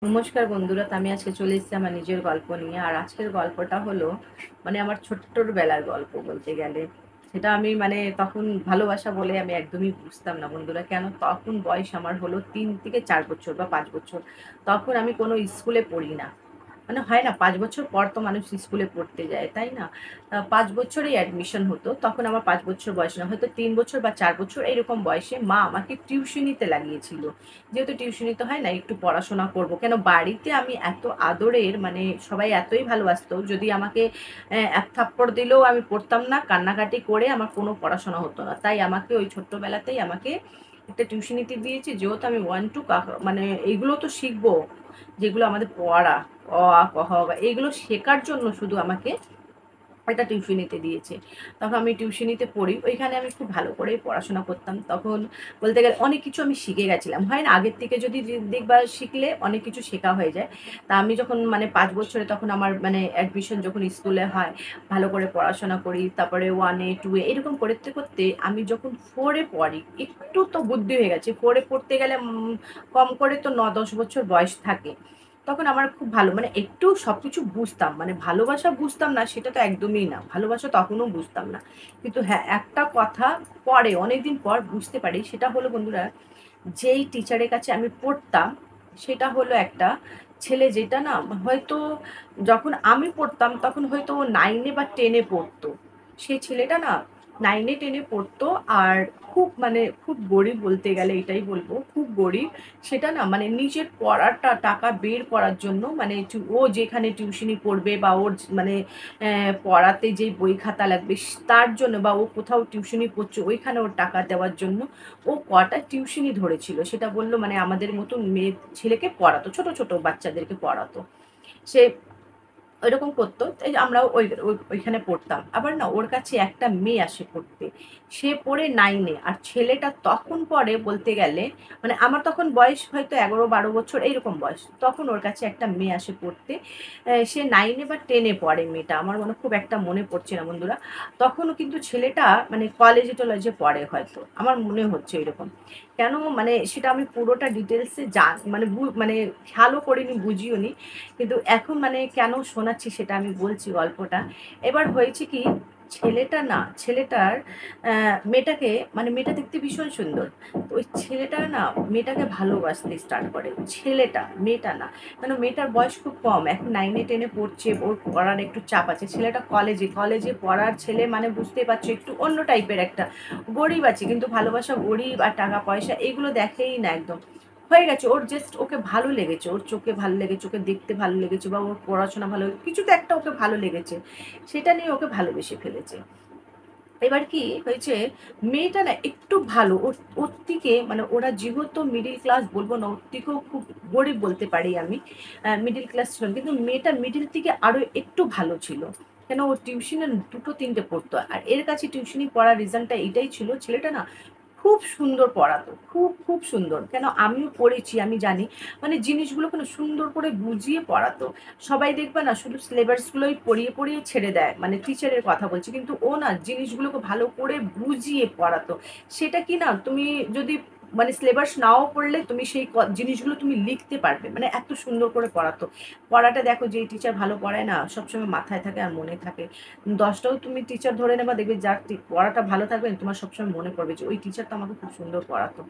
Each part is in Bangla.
নমস্কার বন্ধুরা, তো আমি আজকে চলে এসেছি আমার নিজের গল্প নিয়ে। আর আজকের গল্পটা হলো মানে আমার ছোট্টর বেলার গল্প বলতে গেলে। সেটা আমি মানে তখন ভালোবাসা বলে আমি একদমই বুঝতাম না বন্ধুরা। কেন তখন বয়স আমার হলো 3 থেকে 4 বছর বা 5 বছর। তখন আমি কোনো স্কুলে পড়ি না। মানে হয় না, 5 বছর পর তো মানুষ স্কুলে পড়তে যায়, তাই না? 5 বছরেই অ্যাডমিশন হতো। তখন আমার 5 বছর বয়স না, হয়তো 3 বছর বা 4 বছর এরকম বয়সে মা আমাকে টিউশনিতে লাগিয়েছিল। যেহেতু টিউশনিতে হয় না, একটু পড়াশোনা করব। কেন বাড়িতে আমি এত আদরের, মানে সবাই এতই ভালোবাসতো, যদি আমাকে এক থাপ্পড় দিলেও আমি পড়তাম না, কান্নাকাটি করে আমার কোনো পড়াশোনা হতো না। তাই আমাকে ওই ছোট্টবেলাতেই আমাকে একটা টিউশনিতে দিয়েছে, যেহেতু আমি 1-2 মানে এইগুলো তো শিখবো, যেগুলো আমাদের পড়া, অ, আ, ক, খ, গ এইগুলো শেখার জন্য শুধু আমাকে একটা টিউশনিতে দিয়েছে। তখন আমি টিউশনিতে পড়ি। ওইখানে আমি খুব ভালো করেই পড়াশোনা করতাম। তখন বলতে গেলে অনেক কিছু আমি শিখে গেছিলাম। হয় না? আগের থেকে যদি দেখবা শিখলে অনেক কিছু শেখা হয়ে যায়। তা আমি যখন মানে ৫ বছরে তখন আমার মানে অ্যাডমিশন যখন স্কুলে হয়, ভালো করে পড়াশোনা করি। তারপরে 1 এ 2 এ এরকম করতে, করতে আমি যখন 4 এ পড়ি, একটু তো বুদ্ধি হয়ে গেছে। 4 এ পড়তে গেলে কম করে তো ৯-১০ বছর বয়স থাকে। তখন আমার খুব ভালো মানে একটু সবকিছু বুঝতাম। মানে ভালোবাসা বুঝতাম না সেটা তো একদমই না। ভালোবাসা তখনও বুঝতাম না। কিন্তু হ্যাঁ, একটা কথা পরে অনেকদিন পর বুঝতে পারি, সেটা হলো বন্ধুরা, যেই টিচারের কাছে আমি পড়তাম সেটা হলো একটা ছেলে, যেটা না হয়তো যখন আমি পড়তাম তখন হয়তো ও 9 এ বা 10 এ পড়তো। সেই ছেলেটা না 9 এ 10 এ পড়তো। আর খুব মানে খুব গরিব, বলতে গেলে এটাই বলবো, খুব গরিব। সেটা না মানে নিজের পড়াটা টাকা বের করার জন্য, মানে ও যেখানে টিউশনি পড়বে বা ওর মানে পড়াতে যেই বই খাতা লাগবে তার জন্য, বা ও কোথাও টিউশনি পড়ছে ওইখানে ওর টাকা দেওয়ার জন্য ও কটা টিউশনি ধরেছিল। সেটা বলল মানে আমাদের মতন মেয়ে ছেলেকে পড়াতো, ছোট, ছোট বাচ্চাদেরকে পড়াতো। সে ওইরকম করতো। এই যে আমরাও ওইখানে পড়তাম। আবার না ওর কাছে একটা মেয়ে আসে পড়তে। সে পড়ে 9 এ, আর ছেলেটা তখন পড়ে বলতে গেলে, মানে আমার তখন বয়স হয়তো 11-12 বছর এইরকম বয়স। তখন ওর কাছে একটা মেয়ে আসে পড়তে। সে 9 এ বা 10 এ পড়ে মেয়েটা। আমার খুব একটা মনে পড়ছে না বন্ধুরা। তখনও কিন্তু ছেলেটা মানে কলেজে-টলেজে পড়ে হয়তো। আমার মনে হচ্ছে এরকম। কেন মানে সেটা আমি পুরোটা ডিটেইলস এ মানে মানে খেয়ালও করিনি, বুঝিওনি। কিন্তু এখন মানে কেন শোনাচ্ছি সেটা আমি বলছি গল্পটা। এবার হয়েছে কি, ছেলেটা না ছেলেটার মেয়েটাকে, মানে মেয়েটা দেখতে ভীষণ সুন্দর। তো ওই ছেলেটা না মেয়েটাকে ভালোবাসতে স্টার্ট করে। ছেলেটা, মেয়েটা না। কেন মেয়েটার বয়স খুব কম। এখন 9 এ 10 এ পড়ছে। ওর পড়ার একটু চাপ আছে। ছেলেটা কলেজে পড়ার ছেলে, মানে বুঝতেই পারছো একটু অন্য টাইপের একটা। গরিব আছে কিন্তু ভালোবাসা, গরিব আর টাকা পয়সা এগুলো দেখেই না একদম। হয়ে গেছে ওর, জাস্ট ওকে ভালো লেগেছে, ওর চোখে ভালো লেগেছে, ওকে দেখতে ভালো লেগেছে, বা ওর পড়াশোনা ভালো, কিছু তো একটা ওকে ভালো লেগেছে। সেটা নিয়ে ওকে ভালোবেসে ফেলেছে। এবার কি হয়েছে, মেয়েটা না একটু ভালো, ওর থেকে মানে ওরা যেহেতু মিডল ক্লাস বলবো না, ওর থেকেও খুব গরিব বলতে পারি আমি। মিডল ক্লাস ছিল, কিন্তু মেয়েটা মিডল থেকে আরো একটু ভালো ছিল। কেন ও টিউশনে 2-3টে পড়তো। আর এর কাছে টিউশনি পড়ার রিজনটা এটাই ছিল, ছেলেটা না খুব সুন্দর পড়াতো, খুব খুব সুন্দর। কেন আমিও পড়েছি, আমি জানি। মানে জিনিসগুলো কেন সুন্দর করে বুঝিয়ে পড়াতো। সবাই দেখবে না শুধু সিলেবাসগুলোই পড়িয়ে পড়িয়ে ছেড়ে দেয়, মানে টিচারের কথা বলছি, কিন্তু ও না জিনিসগুলোকে ভালো করে বুঝিয়ে পড়াতো। সেটা কি না, তুমি যদি মানে সিলেবাস নাও পড়লে তুমি সেই জিনিসগুলো তুমি লিখতে পারবে, মানে এত সুন্দর করে পড়াতো। পড়াটা দেখো, যে টিচার ভালো পড়ায় না সবসময় মাথায় থাকে আর মনে থাকে। 10টাও তুমি টিচার ধরে নেবা, দেখবে যার পড়াটা ভালো থাকবে তোমার সবসময় মনে পড়বে যে ওই টিচারটা আমাকে খুব সুন্দর পড়াতো।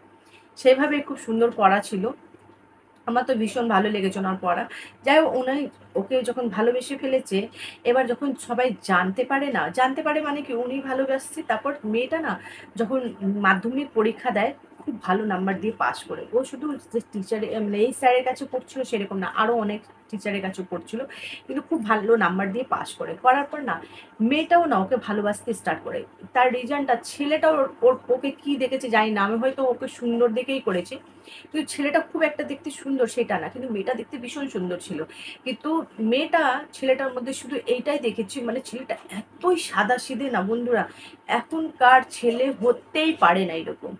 সেভাবেই খুব সুন্দর পড়া ছিল। আমার তো ভীষণ ভালো লেগেছে ওনার পড়া। যাই হোক, ওকে যখন ভালোবেসে ফেলেছে, এবার যখন সবাই জানতে পারে, না জানতে পারে মানে কি উনি ভালোবাসছে, তারপর মেয়েটা না যখন মাধ্যমিক পরীক্ষা দেয়, খুব ভালো নাম্বার দিয়ে পাস করে। ও শুধু যে টিচারে মানে এই স্যারের কাছে পড়ছিল সেরকম না, আরো অনেক টিচারের কাছে পড়ছিল। কিন্তু খুব ভালো নাম্বার দিয়ে পাস করে। করার পর না মেয়েটাও না ওকে ভালোবাসতে স্টার্ট করে। তার রিজনটা, ছেলেটাও ওকে কি দেখেছে জানি না। আমি হয়তো ওকে সুন্দর দেখেই করেছি। কিন্তু ছেলেটা খুব একটা দেখতে সুন্দর সেটা না, কিন্তু মেয়েটা দেখতে ভীষণ সুন্দর ছিল। কিন্তু মেয়েটা ছেলেটার মধ্যে শুধু এইটাই দেখেছি, মানে ছেলেটা এতই সাদাসিধে না বন্ধুরা, এখনকার ছেলে হতেই পারে না এরকম।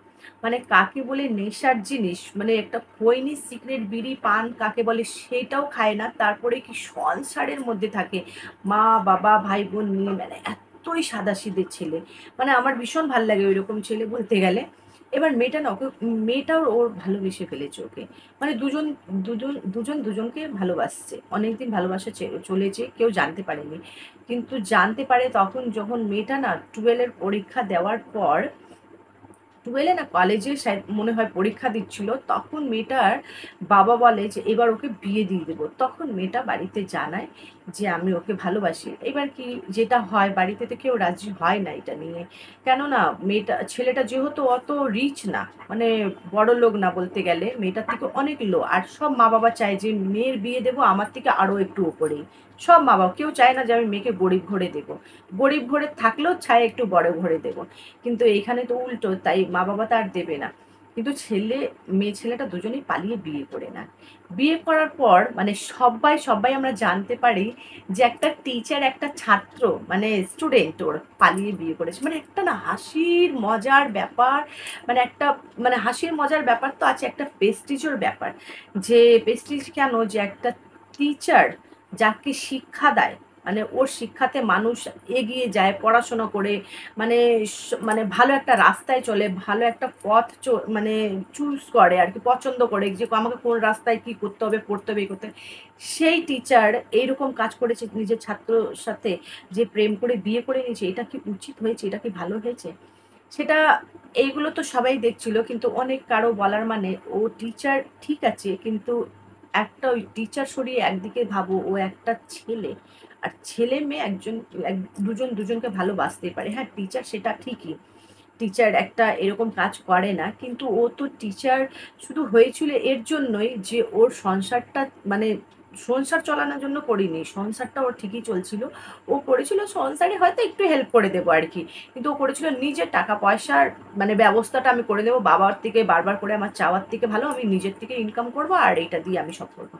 মানে কাকে বলে নেশার জিনিস, মানে একটা খৈনি সিগারেট বিড়ি পান কাকে বলে সেটাও খায় না, তারপরে কি সংসারের মধ্যে থাকে মা বাবা ভাই বোন নিয়ে, মানে এতই সাদাসিধে ছেলে। মানে আমার ভীষণ ভাল লাগে ওইরকম ছেলে বলতে গেলে। এবার মেয়েটা না ওকে, মেয়েটাও ওর ভালোবেসে ফেলেছে ওকে, মানে দুজন দুজন দুজন দুজনকে ভালোবাসছে, অনেকদিন ভালোবাসা চলেছে, কেউ জানতে পারেনি। কিন্তু জানতে পারে তখন যখন মেয়েটা না 12-এর পরীক্ষা দেওয়ার পর, 12-এ না কলেজে মনে হয় পরীক্ষা দিচ্ছিল, তখন মেয়েটার বাবা বলে যে এবার ওকে বিয়ে দিয়ে দেবো। তখন মেয়েটা বাড়িতে জানায় যে আমি ওকে ভালোবাসি। এবার কি যেটা হয়, বাড়িতে তো কেউ রাজি হয় না এটা নিয়ে। কেননা ছেলেটা যেহেতু অত রিচ না, মানে বড় লোক না বলতে গেলে, মেয়েটার থেকে অনেক লো। আর সব মা বাবা চায় যে মেয়ের বিয়ে দেবো আমার থেকে আরও একটু ওপরেই। সব মা বাবা, কেউ চায় না যে আমি মেয়েকে গরিব ঘরে দেবো। গরিব ঘরে থাকলেও চায় একটু বড় ঘরে দেবো। কিন্তু এইখানে তো উল্টো, তাই মা বাবা তো আর দেবে না। কিন্তু মেয়ে ছেলেটা দুজনেই পালিয়ে বিয়ে করে নেয়। বিয়ে করার পর মানে সবাই আমরা জানতে পারি যে একটা টিচার একটা ছাত্র, মানে স্টুডেন্ট ওর পালিয়ে বিয়ে করেছে। মানে একটা না হাসির মজার ব্যাপার, মানে একটা, মানে হাসির মজার ব্যাপার তো আছে, একটা প্রেস্টিজের ব্যাপার। যে প্রেস্টিজ কেন, যে একটা টিচার যাকে শিক্ষা দেয়, মানে ওর শিক্ষাতে মানুষ এগিয়ে যায় পড়াশোনা করে, মানে মানে ভালো একটা রাস্তায় চলে, ভালো একটা পথ মানে চুজ করে আর কি, পছন্দ করে যে আমাকে কোন রাস্তায় কি করতে হবে, পড়তে হবে, এই করতে হবে। সেই টিচার এইরকম কাজ করেছে নিজের ছাত্রর সাথে, যে প্রেম করে বিয়ে করে নিয়েছে, এটা কি উচিত হয়েছে, এটা কি ভালো হয়েছে? সেটা, এইগুলো তো সবাই দেখছিল, কিন্তু অনেক কারো বলার মানে ও টিচার ঠিক আছে, কিন্তু একটা ওই টিচার সরিয়ে একদিকে ভাবো ও একটা ছেলে, আর ছেলে মেয়ে একজন দুজন দুজনকে ভালোবাসতেই পারে। হ্যাঁ, টিচার সেটা ঠিকই, টিচার একটা এরকম কাজ করে না, কিন্তু ও তো টিচার শুধু হয়েছিল এর জন্যই যে ওর সংসারটা, মানে সংসার চালানোর জন্য করিনি, সংসারটা ওর ঠিকই চলছিল। ও করেছিল সংসারে হয়তো একটু হেল্প করে দেবো আর কি, কিন্তু ও করেছিল নিজের টাকা পয়সার, মানে ব্যবস্থাটা আমি করে দেবো, বাবার থেকে বারবার করে আমার চাওয়ার থেকে ভালো আমি নিজের থেকে ইনকাম করবো, আর এটা দিয়ে আমি সব করবো।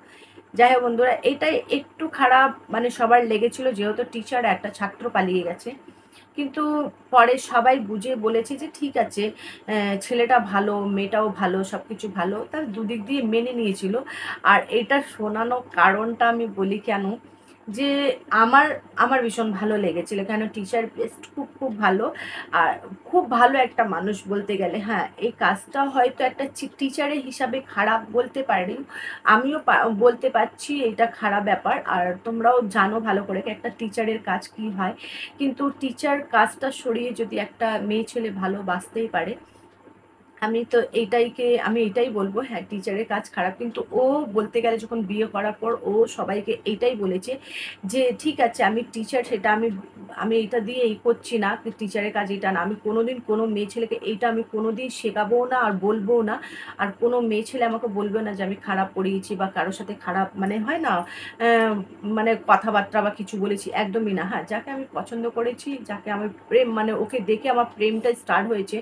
যাই হোক বন্ধুরা, এটাই একটু খারাপ মানে সবার লেগেছিল, যেহেতু টিচার একটা ছাত্র পালিয়ে গেছে। কিন্তু পরে সবাই বুঝে বলেছে যে ঠিক আছে, ছেলেটা ভালো, মেয়েটাও ভালো, সব কিছু ভালো, তার দুদিক দিয়ে মেনে নিয়েছিল। আর এটা শোনানোর কারণটা আমি বলি কেন, যে আমার আমার ভীষণ ভালো লেগেছিল, কেন টিচার বেস্ট, খুব খুব ভালো। আর খুব ভালো একটা মানুষ বলতে গেলে। হ্যাঁ, এই কাজটা হয়তো একটা টিচারের হিসাবে খারাপ বলতে পারি, আমিও বলতে পারছি এটা খারাপ ব্যাপার, আর তোমরাও জানো ভালো করে একটা টিচারের কাজ কি হয়। কিন্তু টিচার কাজটা সরিয়ে যদি একটা মেয়ে ছেলে ভালোবাসতেই পারে, আমি এটাই বলবো, হ্যাঁ টিচারের কাজ খারাপ, কিন্তু ও বলতে গেলে যখন বিয়ে করার পর ও সবাইকে এইটাই বলেছে যে ঠিক আছে আমি টিচার, সেটা আমি আমি এটা দিয়ে এই করছি না, টিচারের কাজ এটা না, আমি কোনোদিন কোনো মেয়ে ছেলেকে এইটা আমি কোনোদিন শেখাবো না আর বলবো না। আর কোনো মেয়ে ছেলে আমাকে বলবে না যে আমি খারাপ পড়িয়েছি বা কারোর সাথে খারাপ, মানে হয় না, মানে কথাবার্তা বা কিছু বলেছি, একদমই না। হ্যাঁ, যাকে আমি পছন্দ করেছি, যাকে আমি প্রেম, মানে ওকে দেখে আমার প্রেমটা স্টার্ট হয়েছে,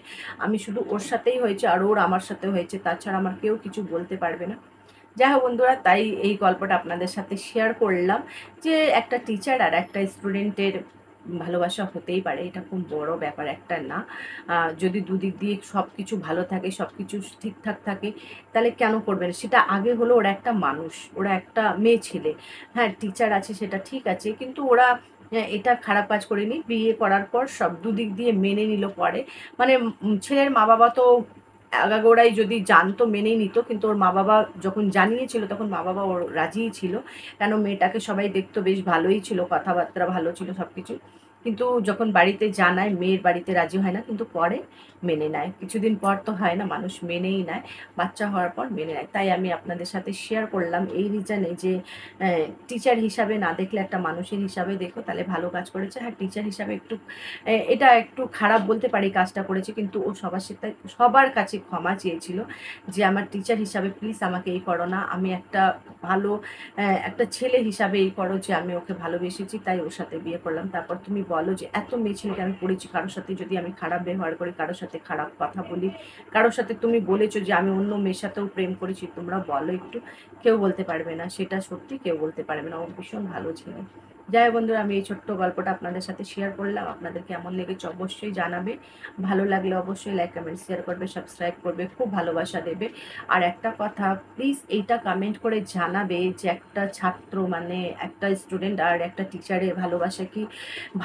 আমি শুধু ওর সাথেই হয়েছে আর ওর আমার সাথে হয়েছে, তাছাড়া আমার কেউ কিছু বলতে পারবে না। যাই হোক বন্ধুরা, তাই এই গল্পটা আপনাদের সাথে শেয়ার করলাম, যে একটা টিচার আর একটা স্টুডেন্টের ভালোবাসা হতেই পারে, এটা খুব বড় ব্যাপার একটা না। যদি দুদিক দিয়ে সব কিছু ভালো থাকে, সব কিছু ঠিকঠাক থাকে, তাহলে কেন করবেন? সেটা আগে হলো ওরা একটা মানুষ, ওরা একটা মেয়ে ছেলে। হ্যাঁ, টিচার আছে সেটা ঠিক আছে, কিন্তু ওরা এটা খারাপ কাজ করেনি, বিয়ে করার পর সব দুদিক দিয়ে মেনে নিল পরে। মানে ছেলের মা বাবা তো আগাগোড়াই যদি জানতো মেনেই নিত, কিন্তু ওর মা বাবা যখন জানিয়েছিল তখন মা বাবা ওর রাজিই ছিল, কেন মেয়েটাকে সবাই দেখতো বেশ ভালোই ছিল, কথাবার্তা ভালো ছিল সব কিছু। কিন্তু যখন বাড়িতে জানায়, মেয়ের বাড়িতে রাজি হয় না, কিন্তু পরে মেনে নেয়, কিছুদিন পর তো হয় না, মানুষ মেনেই নেয়, বাচ্চা হওয়ার পর মেনে নেয়। তাই আমি আপনাদের সাথে শেয়ার করলাম এই রিজনে, যে টিচার হিসাবে না দেখলে একটা মানুষের হিসাবে দেখো, তাহলে ভালো কাজ করেছে। হ্যাঁ, টিচার হিসাবে একটু এটা একটু খারাপ বলতে পারি কাজটা করেছে, কিন্তু ও সবার কাছে ক্ষমা চেয়েছিল, যে আমার টিচার হিসাবে প্লিজ আমাকে এই করো না, আমি একটা ভালো একটা ছেলে হিসাবে এই করো, যে আমি ওকে ভালোবেসেছি তাই ওর সাথে বিয়ে করলাম। তারপর তুমি বলো যে এত মেয়ে ছেলেকে আমি পড়েছি, কারোর সাথে যদি আমি খারাপ ব্যবহার করি, কারোর সাথে খারাপ কথা বলি, কারোর সাথে তুমি বলেছো যে আমি অন্য মেয়ের সাথেও প্রেম করেছি, তোমরা বলো একটু। কেউ বলতে পারবে না, সেটা সত্যি কেউ বলতে পারবে না, ও ভীষণ ভালো ছেলে। যাই হোক বন্ধুরা, আমি এই ছোট্ট গল্পটা আপনাদের সাথে শেয়ার করলাম, আপনাদের কেমন লেগেছে অবশ্যই জানাবে, ভালো লাগলে অবশ্যই লাইক কমেন্ট শেয়ার করবে, সাবস্ক্রাইব করবে, খুব ভালোবাসা দেবে। আর একটা কথা প্লিজ, এইটা কমেন্ট করে জানাবে যে একটা ছাত্র, মানে একটা স্টুডেন্ট আর একটা টিচারের ভালোবাসা কি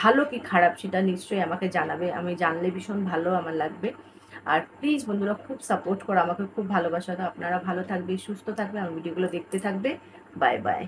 ভালো কি খারাপ, সেটা নিশ্চয়ই আমাকে জানাবে, আমি জানলে ভীষণ ভালো আমার লাগবে। আর প্লিজ বন্ধুরা খুব সাপোর্ট করো আমাকে, খুব ভালোবাসা দাও। আপনারা ভালো থাকবে, সুস্থ থাকবে, আমার ভিডিওগুলো দেখতে থাকবে। Bye bye.